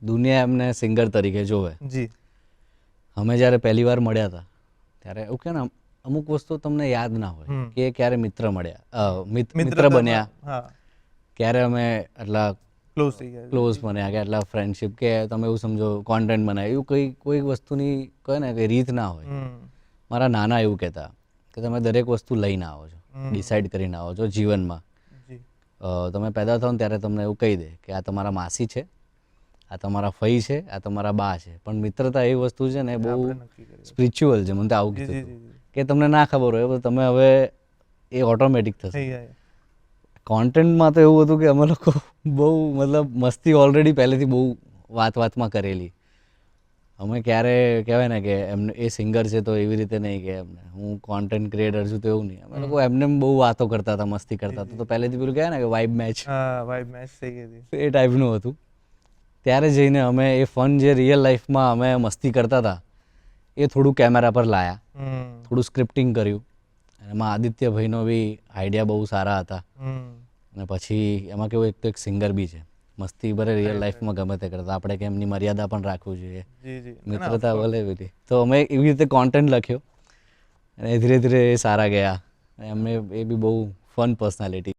દુનિયા એમને સિંગર તરીકે જોવે. જી અમે જ્યારે પહેલી વાર મળ્યા હતા ત્યારે એવું કે ને અમુક વસ્તુ તમને યાદ ના હોય કે ક્યારે મિત્ર બન્યા, હા ક્યારે અમે એટલા ક્લોઝ થઈ ગયા. ક્લોઝ બન્યા કે એટલા ફ્રેન્ડશિપ કે તમે એવું સમજો કોન્ટેન્ટ બનાવ્યું, એવું કોઈ વસ્તુની કહે ને કે રીત ના હોય. મારા નાના એવું કહેતા કે તમે દરેક વસ્તુ લઈને આવો છો, ડિસાઈડ કરીને આવો છો જીવનમાં. જી તમે પેદા થાઓ ને ત્યારે તમને એવું કહી દે કે આ તમારા માસી છે, આ તમારા ફઈ છે, આ તમારા બા છે. પણ મિત્રતા એવી વસ્તુ છે ને બહુ સ્પિરિચ્યુઅલ છે. મને તો આવું કીધું હતું કે તમને ના ખબર હોય પણ તમે હવે એ ઓટોમેટિક થશે. થઈ જાય. કોન્ટેન્ટમાં તો એવું હતું કે અમે લોકો બહુ મતલબ મસ્તી ઓલરેડી પહેલેથી બહુ વાતમાં કરેલી. અમે ક્યારે કહેવાય ને કે એમને એ સિંગર છે તો એવી રીતે નહીં કે એમને હું કોન્ટેન્ટ ક્રિએટર છું તો એવું નહીં. અમે લોકો એમને બહુ વાતો કરતા હતા, મસ્તી કરતા હતા. તો પહેલેથી પેલું કહેવાય ને કે વાઇબ મેચ, વાઇબ મેચ થઈ ગઈ હતી. એ ટાઈપનું હતું. ત્યારે જઈને અમે એ ફન જે રિયલ લાઈફમાં અમે મસ્તી કરતા હતા એ થોડું કેમેરા પર લાયા, થોડું સ્ક્રિપ્ટિંગ કર્યું. એમાં આદિત્યભાઈનો બી આઈડિયા બહુ સારા હતા. અને પછી એમાં કેવું એક તો એક સિંગર બી છે, મસ્તી ભરે રિયલ લાઈફમાં ગમે તે કરતા. આપણે કે એમની મર્યાદા પણ રાખવું જોઈએ, મિત્રતા ભલે બધી. તો અમે એવી રીતે કોન્ટેન્ટ લખ્યો અને ધીરે ધીરે એ સારા ગયા. એમને એ બી બહુ ફન પર્સનાલિટી.